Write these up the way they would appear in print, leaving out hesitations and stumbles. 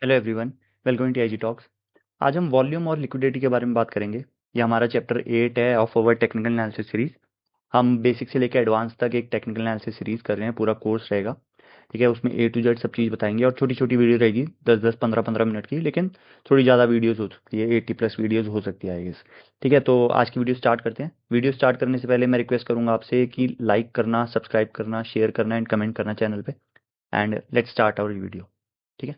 Hello everyone, welcome to IG talks. आज हम volume और लिक्विडिटी के बारे में बात करेंगे। ये हमारा चैप्टर 8 है of our technical analysis series. हम बेसिक से लेकर एडवांस तक एक टेक्निकल एनालिसिस सीरीज कर रहे हैं, पूरा कोर्स रहेगा। ठीक है, उसमें ए टू जेड सब चीज़ बताएंगे और छोटी छोटी वीडियो रहेगी, 10-10 15-15 मिनट की, लेकिन थोड़ी ज़्यादा वीडियोज़ हो सकती है, 80+ वीडियोज़ हो सकती है आई गेस। ठीक है, तो आज की वीडियो स्टार्ट करते हैं। वीडियो स्टार्ट करने से पहले मैं रिक्वेस्ट करूँगा आपसे कि लाइक करना, सब्सक्राइब करना, शेयर करना एंड कमेंट करना चैनल पे। And let's start our video. ठीक है,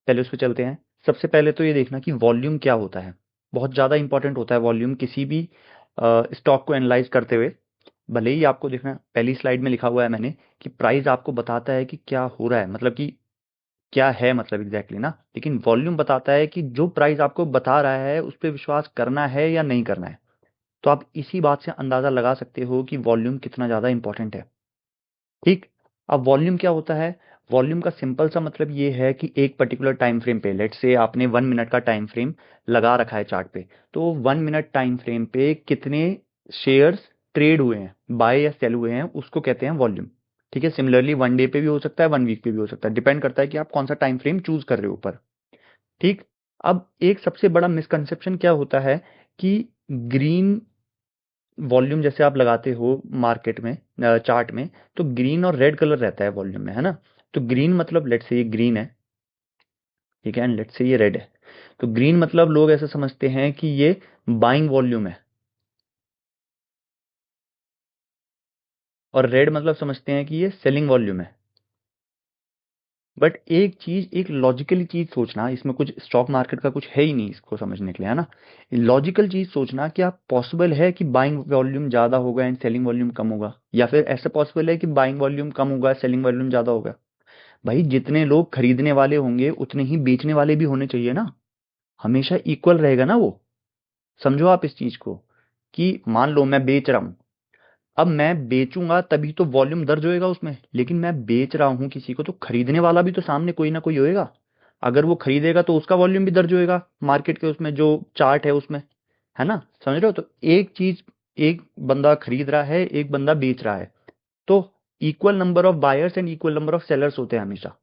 पहले उस पे चलते हैं। सबसे पहले तो ये देखना कि वॉल्यूम क्या होता है। बहुत ज़्यादा इंपॉर्टेंट होता है वॉल्यूम किसी भी स्टॉक को एनालाइज करते हुए। भले ही आपको देखना पहली स्लाइड में लिखा हुआ है मैंने कि प्राइस आपको बताता है कि क्या हो रहा है, मतलब कि क्या है, मतलब एग्जैक्टली ना। लेकिन वॉल्यूम बताता है कि जो प्राइस आपको बता रहा है उस पर विश्वास करना है या नहीं करना है। तो आप इसी बात से अंदाज़ा लगा सकते हो कि वॉल्यूम कितना ज़्यादा इंपॉर्टेंट है। ठीक। अब वॉल्यूम क्या होता है? वॉल्यूम का सिंपल सा मतलब ये है कि एक पर्टिकुलर टाइम फ्रेम पे, लेट्स से आपने 1 मिनट का टाइम फ्रेम लगा रखा है चार्ट पे, तो 1 मिनट टाइम फ्रेम पे कितने शेयर्स ट्रेड हुए हैं, बाय या सेल हुए हैं, उसको कहते हैं वॉल्यूम। ठीक है, सिमिलरली 1 डे पे भी हो सकता है, 1 वीक पे भी हो सकता है, डिपेंड करता है कि आप कौन सा टाइम फ्रेम चूज कर रहे हो ऊपर। ठीक। अब एक सबसे बड़ा मिसकंसेप्शन क्या होता है कि ग्रीन वॉल्यूम जैसे आप लगाते हो मार्केट में, चार्ट में, तो ग्रीन और रेड कलर रहता है वॉल्यूम में, है ना। तो ग्रीन मतलब लेट्स से ये ग्रीन है, ठीक है, एंड लेट्स से ये रेड है। तो ग्रीन मतलब लोग ऐसा समझते हैं कि ये बाइंग वॉल्यूम है, और रेड मतलब समझते हैं कि ये सेलिंग वॉल्यूम है। बट एक चीज, एक लॉजिकली चीज सोचना, इसमें कुछ स्टॉक मार्केट का कुछ है ही नहीं इसको समझने के लिए, है ना। लॉजिकल चीज सोचना, क्या पॉसिबल है कि बाइंग वॉल्यूम ज्यादा होगा एंड सेलिंग वॉल्यूम कम होगा, या फिर ऐसा पॉसिबल है कि बाइंग वॉल्यूम कम होगा, सेलिंग वॉल्यूम ज्यादा होगा? भाई जितने लोग खरीदने वाले होंगे उतने ही बेचने वाले भी होने चाहिए ना। हमेशा इक्वल रहेगा ना वो। समझो आप इस चीज को कि मान लो मैं बेच रहा हूं, अब मैं बेचूंगा तभी तो वॉल्यूम दर्ज होएगा उसमें, लेकिन मैं बेच रहा हूं किसी को, तो खरीदने वाला भी तो सामने कोई ना कोई होएगा। अगर वो खरीदेगा तो उसका वॉल्यूम भी दर्ज होएगा मार्केट के उसमें, जो चार्ट है उसमें, है ना। समझ रहे हो? तो एक चीज, एक बंदा खरीद रहा है, एक बंदा बेच रहा है, तो equal number of buyers and equal number of sellers होते हैं हमेशा।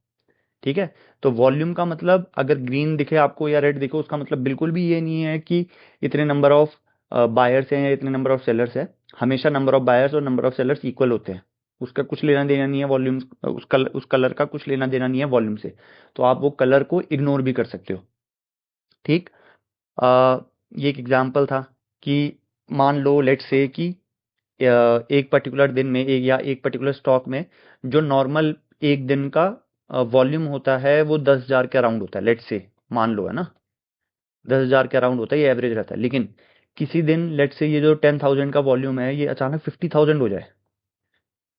ठीक है। तो वॉल्यूम का मतलब अगर ग्रीन दिखे आपको या रेड दिखे, उसका मतलब बिल्कुल भी ये नहीं है कि इतने नंबर ऑफ बायर्स हैं या इतने नंबर ऑफ सेलर्स है। हमेशा नंबर ऑफ बायर्स और नंबर ऑफ सेलर्स इक्वल होते हैं। उसका कुछ लेना देना नहीं है वॉल्यूम, उस कलर का कुछ लेना देना नहीं है वॉल्यूम से। तो आप वो कलर को इग्नोर भी कर सकते हो। ठीक। ये एक एग्जांपल था कि मान लो लेट्स से कि एक पर्टिकुलर दिन में, एक या एक पर्टिकुलर स्टॉक में, जो नॉर्मल एक दिन का वॉल्यूम होता है वो 10,000 के अराउंड होता है, लेट्स से, मान लो, है ना। 10,000 के अराउंड होता है, ये एवरेज रहता है। लेकिन किसी दिन लेट्स से ये जो 10,000 का वॉल्यूम है ये अचानक 50,000 हो जाए,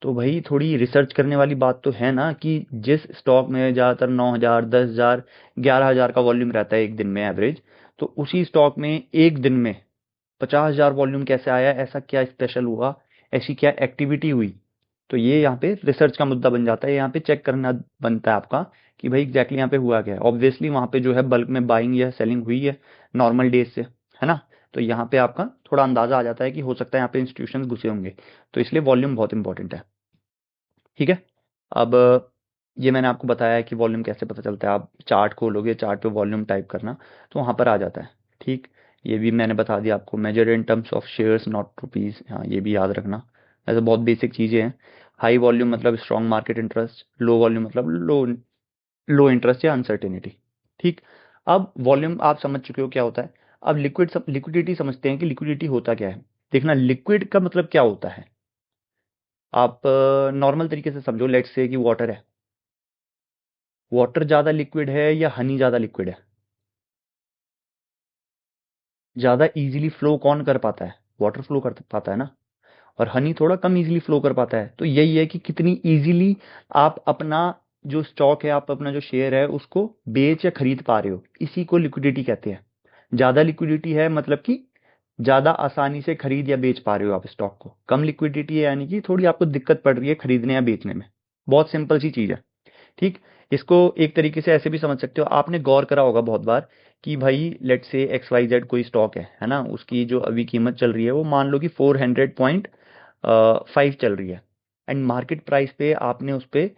तो भाई थोड़ी रिसर्च करने वाली बात तो है ना कि जिस स्टॉक में ज़्यादातर 9,000, 10,000, 11,000 का वॉल्यूम रहता है एक दिन में एवरेज, तो उसी स्टॉक में एक दिन में 50,000 वॉल्यूम कैसे आया? ऐसा क्या स्पेशल हुआ? ऐसी क्या एक्टिविटी हुई? तो ये यहाँ पे रिसर्च का मुद्दा बन जाता है, यहाँ पे चेक करना बनता है आपका कि भाई एग्जैक्टली यहाँ पे हुआ क्या है। ऑब्वियसली वहाँ पे जो है बल्क में बाइंग या सेलिंग हुई है नॉर्मल डेज से, है ना। तो यहाँ पे आपका थोड़ा अंदाजा आ जाता है कि हो सकता है यहाँ पे इंस्टीट्यूशन घुसे होंगे। तो इसलिए वॉल्यूम बहुत इंपॉर्टेंट है। ठीक है। अब ये मैंने आपको बताया है कि वॉल्यूम कैसे पता चलता है। आप चार्ट खोलोगे, चार्ट पे वॉल्यूम टाइप करना, तो वहाँ पर आ जाता है। ठीक। ये भी मैंने बता दिया आपको, measure in terms of shares not rupees, हाँ ये भी याद रखना। ऐसे बहुत बेसिक चीज़ें हैं। हाई वॉल्यूम मतलब strong market interest, low volume मतलब लो लो इंटरेस्ट या अनसर्टेनिटी। ठीक। अब वॉल्यूम आप समझ चुके हो क्या होता है। अब लिक्विडिटी समझते हैं कि लिक्विडिटी होता क्या है। देखना, लिक्विड का मतलब क्या होता है। आप नॉर्मल तरीके से समझो, लेट्स से कि वाटर है। वाटर ज़्यादा लिक्विड है या हनी ज़्यादा लिक्विड है? ज़्यादा इजीली फ्लो कौन कर पाता है? वाटर फ्लो कर पाता है ना। और हनी थोड़ा कम इजीली फ्लो कर पाता है। तो यही है कि कितनी इजीली आप अपना जो स्टॉक है, आप अपना जो शेयर है उसको बेच या खरीद पा रहे हो, इसी को लिक्विडिटी कहते हैं। ज़्यादा लिक्विडिटी है मतलब कि ज़्यादा आसानी से खरीद या बेच पा रहे हो आप स्टॉक को। कम लिक्विडिटी है यानी कि थोड़ी आपको दिक्कत पड़ रही है खरीदने या बेचने में। बहुत सिंपल सी चीज़ है। ठीक। इसको एक तरीके से ऐसे भी समझ सकते हो, आपने गौर करा होगा बहुत बार कि भाई लेट से एक्स वाई जेड कोई स्टॉक है ना, उसकी जो अभी कीमत चल रही है वो मान लो कि 400.5 चल रही है, एंड मार्केट प्राइस पे आपने उस पर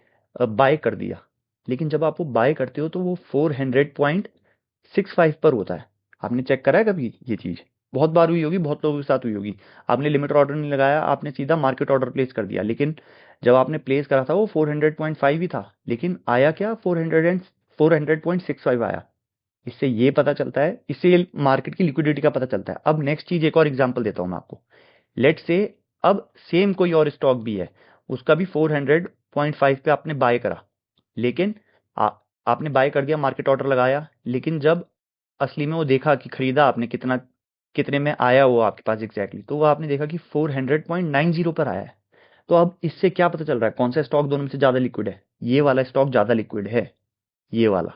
बाय कर दिया। लेकिन जब आप वो बाय करते हो तो वो 400.65 पर होता है। आपने चेक करा है कभी ये चीज़? बहुत बार हुई होगी, बहुत लोगों के साथ हुई होगी। आपने लिमिट ऑर्डर नहीं लगाया, आपने सीधा मार्केट ऑर्डर प्लेस कर दिया, लेकिन जब आपने प्लेस करा था वो 400.5 ही था, लेकिन आया क्या, 400.65 आया। इससे ये पता चलता है, इससे ये मार्केट की लिक्विडिटी का पता चलता है। अब नेक्स्ट चीज, एक और एग्जांपल देता हूं मैं आपको। लेट से अब सेम कोई और स्टॉक भी है, उसका भी 400.5 पे आपने बाय करा, लेकिन आपने बाय कर दिया, मार्केट ऑर्डर लगाया, लेकिन जब असली में वो देखा कि खरीदा आपने कितना, कितने में आया वो आपके पास एग्जैक्टली, तो वो आपने देखा कि 400.90 पर आया है। तो अब इससे क्या पता चल रहा है, कौन सा स्टॉक दोनों में से ज्यादा लिक्विड है? ये वाला स्टॉक ज्यादा लिक्विड है, ये वाला।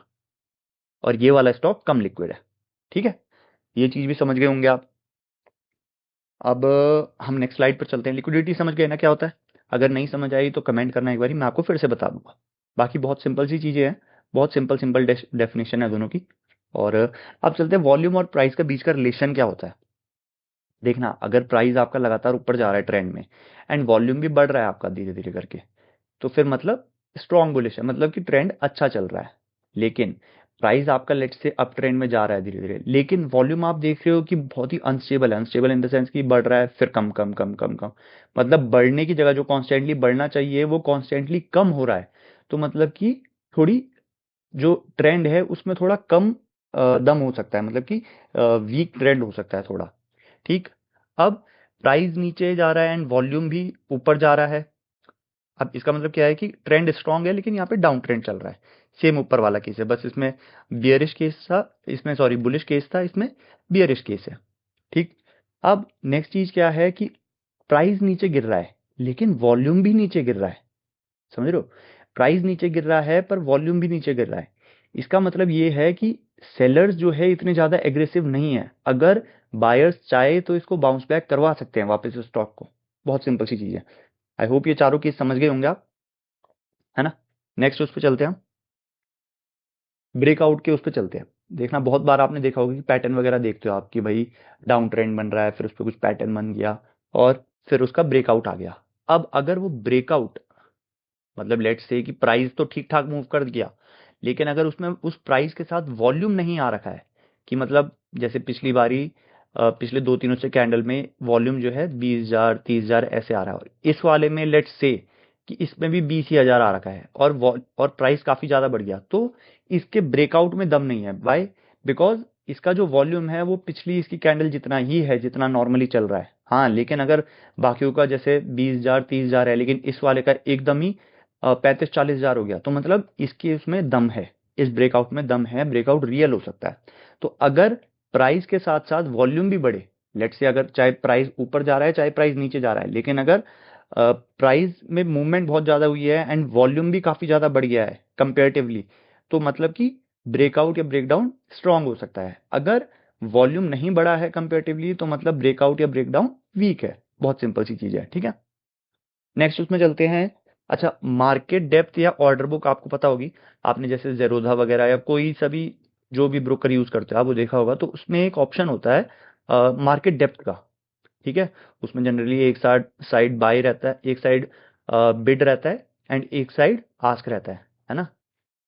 और ये वाला स्टॉक कम लिक्विड है। ठीक है, ये चीज भी समझ गए होंगे आप। अब हम नेक्स्ट स्लाइड पर चलते हैं। लिक्विडिटी समझ गए ना क्या होता है? अगर नहीं समझ आई तो कमेंट करना, एक बारी मैं आपको फिर से बता दूंगा। बाकी बहुत सिंपल सी चीजें हैं, बहुत सिंपल सिंपल डेफिनेशन है दोनों की। और अब चलते हैं वॉल्यूम और प्राइस का बीच का रिलेशन क्या होता है। देखना, अगर प्राइस आपका लगातार ऊपर जा रहा है ट्रेंड में, एंड वॉल्यूम भी बढ़ रहा है आपका धीरे धीरे करके, तो फिर मतलब स्ट्रॉन्ग बुलिश है, मतलब कि ट्रेंड अच्छा चल रहा है। लेकिन प्राइस आपका लेट से अप ट्रेंड में जा रहा है धीरे धीरे, लेकिन वॉल्यूम आप देख रहे हो कि बहुत ही अनस्टेबल है। अनस्टेबल इन द सेंस कि बढ़ रहा है फिर कम कम कम कम कम, मतलब बढ़ने की जगह जो कॉन्स्टेंटली बढ़ना चाहिए वो कॉन्स्टेंटली कम हो रहा है। तो मतलब कि थोड़ी जो ट्रेंड है उसमें थोड़ा कम दम हो सकता है, मतलब कि वीक ट्रेंड हो सकता है थोड़ा। ठीक। अब प्राइस नीचे जा रहा है एंड वॉल्यूम भी ऊपर जा रहा है। अब इसका मतलब क्या है कि ट्रेंड स्ट्रांग है, लेकिन यहाँ पे डाउन ट्रेंड चल रहा है। सेम ऊपर वाला केस है, बस इसमें बियरिश केस था, इसमें सॉरी बुलिश केस था, इसमें बियरिश केस है। ठीक। अब नेक्स्ट चीज क्या है कि प्राइस नीचे गिर रहा है, लेकिन वॉल्यूम भी नीचे गिर रहा है। समझ रहे हो? प्राइस नीचे गिर रहा है पर वॉल्यूम भी नीचे गिर रहा है। इसका मतलब ये है कि सेलर्स जो है इतने ज्यादा एग्रेसिव नहीं है। अगर बायर्स चाहे तो इसको बाउंस बैक करवा सकते हैं वापस इस स्टॉक को। बहुत सिंपल सी चीज है। आई होप ये चारों केस समझ गए होंगे आप, है ना? नेक्स्ट उस पे चलते हैं हम, ब्रेकआउट के उस पे चलते हैं। देखना, बहुत बार आपने देखा होगा कि पैटर्न वगैरह देखते हो आप कि भाई डाउन ट्रेंड बन रहा है, फिर उस पर कुछ पैटर्न बन गया और फिर उसका ब्रेकआउट आ गया। अब अगर वो ब्रेकआउट, मतलब लेट्स से कि प्राइस तो ठीक ठाक मूव कर गया, लेकिन अगर उसमें उस प्राइस के साथ वॉल्यूम नहीं आ रखा है, कि मतलब जैसे पिछली बारी पिछले दो तीनों से कैंडल में वॉल्यूम जो है 20,000 30,000 ऐसे आ रहा है, और इस वाले में लेट्स से कि इसमें भी 20,000 आ रखा है और और प्राइस काफी ज्यादा बढ़ गया, तो इसके ब्रेकआउट में दम नहीं है। बाय, बिकॉज इसका जो वॉल्यूम है वो पिछली इसकी कैंडल जितना ही है जितना नॉर्मली चल रहा है। हाँ, लेकिन अगर बाकियों का जैसे 20,000 30,000 है, लेकिन इस वाले का एकदम ही 35-40,000 हो गया, तो मतलब इसके उसमें दम है, इस ब्रेकआउट में दम है, ब्रेकआउट रियल हो सकता है। तो अगर प्राइस के साथ साथ वॉल्यूम भी बढ़े, लेट से अगर चाहे प्राइस ऊपर जा रहा है चाहे प्राइस नीचे जा रहा है, लेकिन अगर प्राइस में मूवमेंट बहुत ज्यादा हुई है एंड वॉल्यूम भी काफी ज्यादा बढ़ गया है कंपेरेटिवली, तो मतलब कि ब्रेकआउट या ब्रेकडाउन स्ट्रांग हो सकता है। अगर वॉल्यूम नहीं बढ़ा है कंपेरेटिवली, तो मतलब ब्रेकआउट या ब्रेकडाउन वीक है। बहुत सिंपल सी चीज है। ठीक है, नेक्स्ट उसमें चलते हैं। अच्छा, मार्केट डेप्थ या ऑर्डर बुक आपको पता होगी, आपने जैसे जेरोधा वगैरह या कोई सभी जो भी ब्रोकर यूज करते हो आप, वो देखा होगा, तो उसमें एक ऑप्शन होता है मार्केट डेप्थ का। ठीक है, उसमें जनरली एक साइड बाय रहता है, एक साइड बिड रहता है एंड एक साइड आस्क रहता है ना?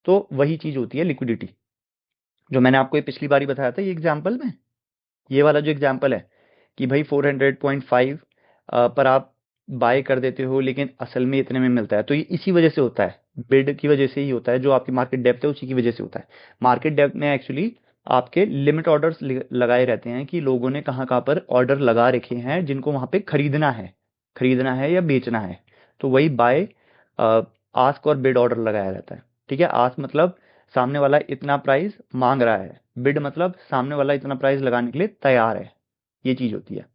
तो वही चीज होती है लिक्विडिटी, जो मैंने आपको ये पिछली बारी बताया था ये एग्जाम्पल में। ये वाला जो एग्जाम्पल है कि भाई 400.5 पर आप बाय कर देते हो, लेकिन असल में इतने में मिलता है, तो ये इसी वजह से होता है, बिड की वजह से ही होता है। जो आपकी मार्केट डेप्थ है उसी की वजह से होता है। मार्केट डेप्थ में एक्चुअली आपके लिमिट ऑर्डर्स लगाए रहते हैं कि लोगों ने कहाँ कहाँ पर ऑर्डर लगा रखे हैं जिनको वहां पे खरीदना है या बेचना है। तो वही बाय आस्क और बिड ऑर्डर लगाया रहता है। ठीक है, आस्क मतलब सामने वाला इतना प्राइस मांग रहा है, बिड मतलब सामने वाला इतना प्राइस लगाने के लिए तैयार है। ये चीज होती है।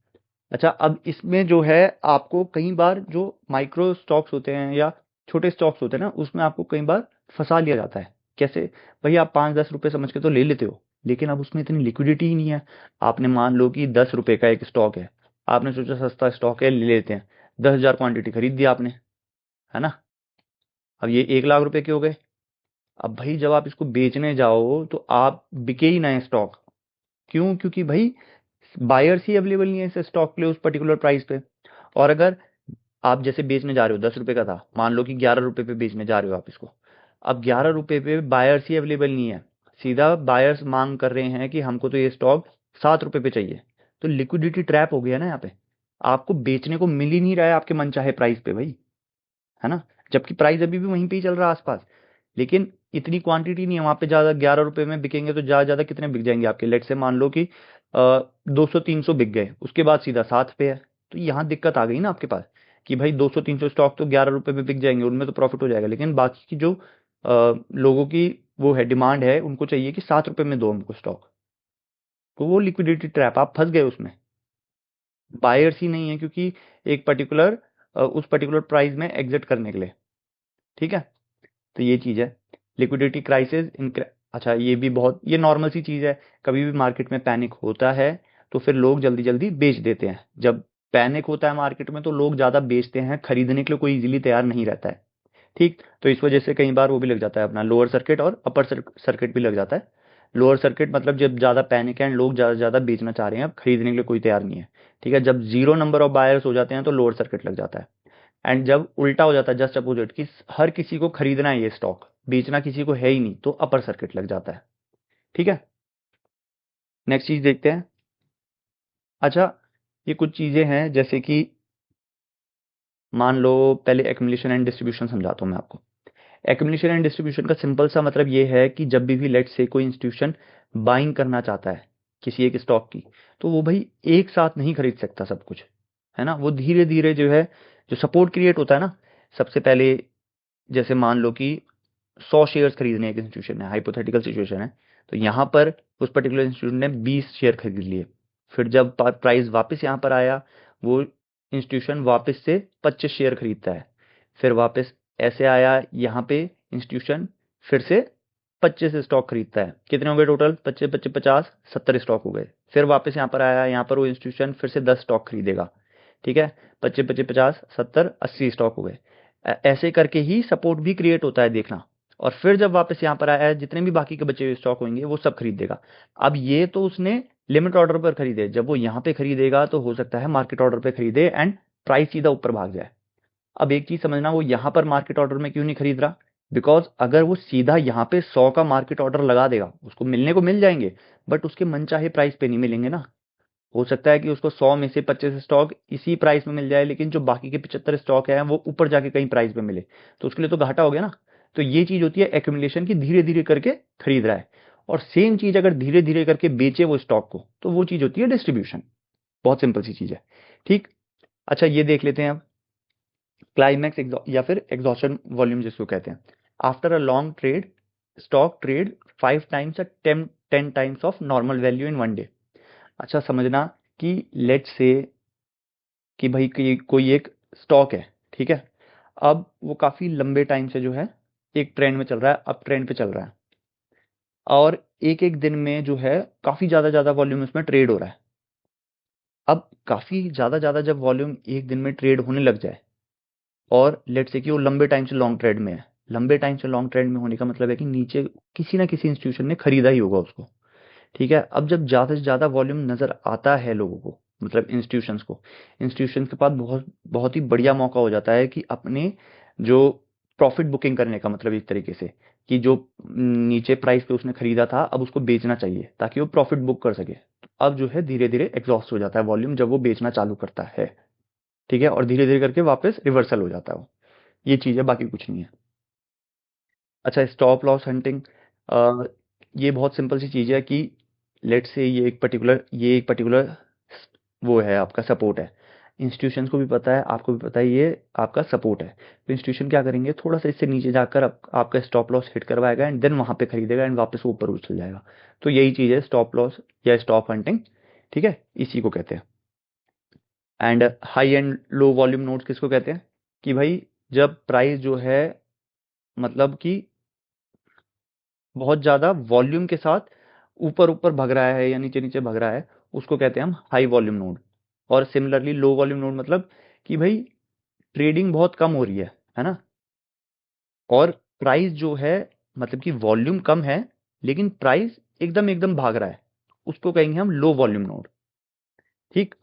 अच्छा, अब इसमें जो है आपको कई बार जो माइक्रो स्टॉक्स होते हैं या छोटे स्टॉक्स होते हैं ना, उसमें आपको कई बार फंसा लिया जाता है। कैसे? भाई आप 5-10 रुपए समझ के तो ले लेते हो, लेकिन अब उसमें इतनी लिक्विडिटी ही नहीं है। आपने मान लो कि 10 रुपए का एक स्टॉक है, आपने सोचा सस्ता स्टॉक है ले लेते हैं, 10,000 क्वांटिटी खरीद दी आपने, है ना? अब ये 1 लाख रुपए के हो गए। अब भाई जब आप इसको बेचने जाओ तो आप बिके ही ना स्टॉक। क्यों? क्योंकि भाई बायर्स ही अवेलेबल नहीं है इस स्टॉक के लिए उस पर्टिकुलर प्राइस पे। और अगर आप जैसे बेचने जा रहे हो, 10 रुपए का था, मान लो कि 11 रुपए पे बेचने जा रहे हो आप इसको, अब 11 रुपए पे बायर्स ही अवेलेबल नहीं है, सीधा बायर्स मांग कर रहे हैं कि हमको तो ये स्टॉक 7 रुपए पे चाहिए। तो लिक्विडिटी ट्रैप हो गया ना यहाँ पे, आपको बेचने को मिल ही नहीं रहा है आपके मनचाहे प्राइस पे भाई, है ना? जबकि प्राइस अभी भी वहीं पे ही चल रहा है आसपास, लेकिन इतनी क्वांटिटी नहीं है वहां पे। ज्यादा 11 रुपए में बिकेंगे तो ज्यादा ज्यादा कितने बिक जाएंगे आपके? लेट से मान लो कि 200-300 बिक गए, उसके बाद सीधा 7 पे है। तो यहाँ दिक्कत आ गई ना आपके पास कि भाई 200-300 स्टॉक तो 11 रुपए में बिक जाएंगे, उनमें तो प्रॉफिट हो जाएगा, लेकिन बाकी की जो लोगों की वो है डिमांड है, उनको चाहिए कि 7 रुपए में दो हमको स्टॉक। तो वो लिक्विडिटी ट्रैप, आप फंस गए उसमें। बायर्स ही नहीं है क्योंकि एक पर्टिकुलर उस पर्टिकुलर प्राइस में एग्जिट करने के लिए। ठीक है, तो ये चीज़ है लिक्विडिटी क्राइसिस इन। अच्छा, ये भी बहुत, ये नॉर्मल सी चीज़ है। कभी भी मार्केट में पैनिक होता है तो फिर लोग जल्दी जल्दी बेच देते हैं। जब पैनिक होता है मार्केट में तो लोग ज़्यादा बेचते हैं, खरीदने के लिए कोई इजीली तैयार नहीं रहता है। ठीक, तो इस वजह से कई बार वो भी लग जाता है अपना लोअर सर्किट और अपर सर्किट भी लग जाता है। लोअर सर्किट मतलब जब ज़्यादा पैनिक है एंड लोग ज़्यादा ज़्यादा बेचना चाह रहे हैं, अब खरीदने के लिए कोई तैयार नहीं है। ठीक है, जब जीरो नंबर ऑफ बायर्स हो जाते हैं तो लोअर सर्किट लग जाता है। एंड जब उल्टा हो जाता है, जस्ट अपोजिट, कि हर किसी को खरीदना है ये स्टॉक, बेचना किसी को है ही नहीं, तो अपर सर्किट लग जाता है। ठीक है, नेक्स्ट चीज देखते हैं। अच्छा, ये कुछ चीजें हैं जैसे कि मान लो, पहले एक्युमुलेशन एंड डिस्ट्रीब्यूशन समझाता हूँ मैं आपको। एक्युमुलेशन एंड डिस्ट्रीब्यूशन का सिंपल सा मतलब ये है कि जब भी लेट से कोई इंस्टीट्यूशन बाइंग करना चाहता है किसी एक स्टॉक की, तो वो भाई एक साथ नहीं खरीद सकता सब कुछ, है ना? वो धीरे धीरे जो है, जो सपोर्ट क्रिएट होता है ना, सबसे पहले जैसे मान लो कि 100 शेयर्स खरीदने एक इंस्टीट्यूशन है, हाइपोथेटिकल सिचुएशन है, तो यहाँ पर उस पर्टिकुलर इंस्टीट्यूशन ने 20 शेयर खरीद लिए। फिर जब प्राइस वापस यहाँ पर आया, वो इंस्टीट्यूशन वापस से 25 शेयर खरीदता है। फिर वापस ऐसे आया यहाँ पे इंस्टीट्यूशन, फिर से 25 स्टॉक खरीदता है। कितने हो गए टोटल? 25 25 50, 70 स्टॉक हो गए। फिर वापस यहाँ पर आया, यहाँ पर वो इंस्टीट्यूशन फिर से 10 स्टॉक खरीदेगा। ठीक है, 25 25 50 70 80 स्टॉक हो गए। ऐसे करके ही सपोर्ट भी क्रिएट होता है, देखना। और फिर जब वापस यहाँ पर आया है, जितने भी बाकी के बचे हुए स्टॉक होंगे वो सब खरीद देगा। अब ये तो उसने लिमिट ऑर्डर पर खरीदे, जब वो यहाँ पे खरीदेगा तो हो सकता है मार्केट ऑर्डर पे खरीदे एंड प्राइस सीधा ऊपर भाग जाए। अब एक चीज समझना, वो यहाँ पर मार्केट ऑर्डर में क्यों नहीं खरीद रहा? बिकॉज अगर वो सीधा यहाँ पे 100 का मार्केट ऑर्डर लगा देगा, उसको मिलने को मिल जाएंगे, बट उसके मनचाहे प्राइस पे नहीं मिलेंगे ना। हो सकता है कि उसको 100 में से 25 स्टॉक इसी प्राइस में मिल जाए, लेकिन जो बाकी के 75 स्टॉक है वो ऊपर जाके कहीं प्राइस पे मिले, तो उसके लिए तो घाटा हो गया ना। तो ये चीज होती है एक्यूमुलेशन की, धीरे धीरे करके खरीद रहा है। और सेम चीज अगर धीरे धीरे करके बेचे वो स्टॉक को, तो वो चीज होती है डिस्ट्रीब्यूशन। बहुत सिंपल सी चीज है। ठीक, अच्छा ये देख लेते हैं अब, क्लाइमैक्स या फिर एग्जॉशन वॉल्यूम जिसको कहते हैं। After a long trade, stock trade 5 times 10 times of normal value in one day. अच्छा समझना कि लेट से कि भाई कोई एक स्टॉक है, ठीक है? अब वो काफ़ी लंबे टाइम से जो है एक ट्रेंड में चल रहा है, अप ट्रेंड पे चल रहा है, और एक-एक दिन में जो है काफ़ी ज़्यादा वॉल्यूम उसमें ट्रेड हो रहा है। अब काफ़ी ज़्यादा जब वॉल्यूम एक दिन में ट्रेड होने लग जाए, और लेट्स से कि वो लंबे टाइम से लॉन्ग ट्रेड में है, लंबे टाइम से लॉन्ग ट्रेड में होने का मतलब है कि नीचे किसी ना किसी इंस्टीट्यूशन ने खरीदा ही होगा उसको। ठीक है, अब जब ज़्यादा से ज़्यादा वॉल्यूम नज़र आता है लोगों को, मतलब इंस्टीट्यूशंस को, इंस्टीट्यूशंस के पास बहुत बहुत ही बढ़िया मौका हो जाता है कि अपने जो प्रॉफिट बुकिंग करने का, मतलब एक तरीके से कि जो नीचे प्राइस पे उसने खरीदा था अब उसको बेचना चाहिए ताकि वो प्रॉफिट बुक कर सके। तो अब जो है धीरे धीरे एग्जॉस्ट हो जाता है वॉल्यूम जब वो बेचना चालू करता है। ठीक है, और धीरे धीरे करके वापस रिवर्सल हो जाता है वो। ये चीज़ है, बाकी कुछ नहीं है। अच्छा, स्टॉप लॉस हंटिंग, ये बहुत सिंपल सी चीज़ है कि लेट्स से ये एक पर्टिकुलर वो है, आपका सपोर्ट है। इंस्टीट्यूशंस को भी पता है, आपको भी पता है ये आपका सपोर्ट है। तो इंस्टीट्यूशन क्या करेंगे, थोड़ा सा इससे नीचे जाकर आपका स्टॉप लॉस हिट करवाएगा एंड देन वहाँ पे खरीदेगा एंड वापस वो ऊपर उछल जाएगा। तो यही चीज़ है स्टॉप लॉस या स्टॉप हंटिंग। ठीक है, इसी को कहते हैं। And high and low volume notes किसको कहते हैं? कि भाई जब प्राइस जो है, मतलब कि बहुत ज़्यादा वॉल्यूम के साथ ऊपर-ऊपर भग रहा है या नीचे-नीचे भग रहा है, उसको कहते हैं हम हाई वॉल्यूम नोड। और सिमिलरली लो वॉल्यूम नोड मतलब कि भाई ट्रेडिंग बहुत कम हो रही है ना? और प्राइस जो है, मतलब कि वॉल्यूम कम है लेकिन प्राइस एकदम एकदम भाग रहा है, उसको कहेंगे हम लो वॉल्यूम नोड। ठीक,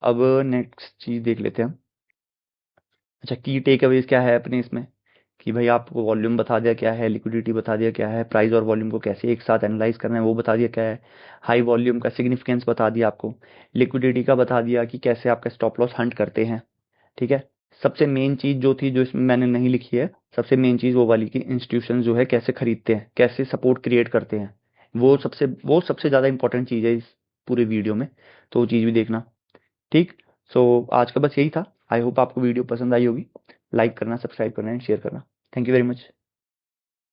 अब नेक्स्ट चीज़ देख लेते हैं हम। अच्छा, की टेक अवेज़ क्या है अपने इसमें? कि भाई आपको वॉल्यूम बता दिया क्या है, लिक्विडिटी बता दिया क्या है, प्राइस और वॉल्यूम को कैसे एक साथ एनालाइज करना है वो बता दिया क्या है, हाई वॉल्यूम का सिग्निफिकेंस बता दिया आपको, लिक्विडिटी का बता दिया कि कैसे आपका स्टॉप लॉस हंट करते हैं। ठीक है। सबसे मेन चीज जो थी, जो इसमें मैंने नहीं लिखी है, सबसे मेन चीज वो वाली कि इंस्टीट्यूशन जो है कैसे खरीदते हैं, कैसे सपोर्ट क्रिएट करते हैं, वो सबसे ज्यादा इंपॉर्टेंट चीज है इस पूरे वीडियो में। तो वो चीज भी देखना। ठीक। सो आज का बस यही था। आई होप आपको वीडियो पसंद आई होगी। लाइक करना, सब्सक्राइब करना एंड शेयर करना। Thank you very much.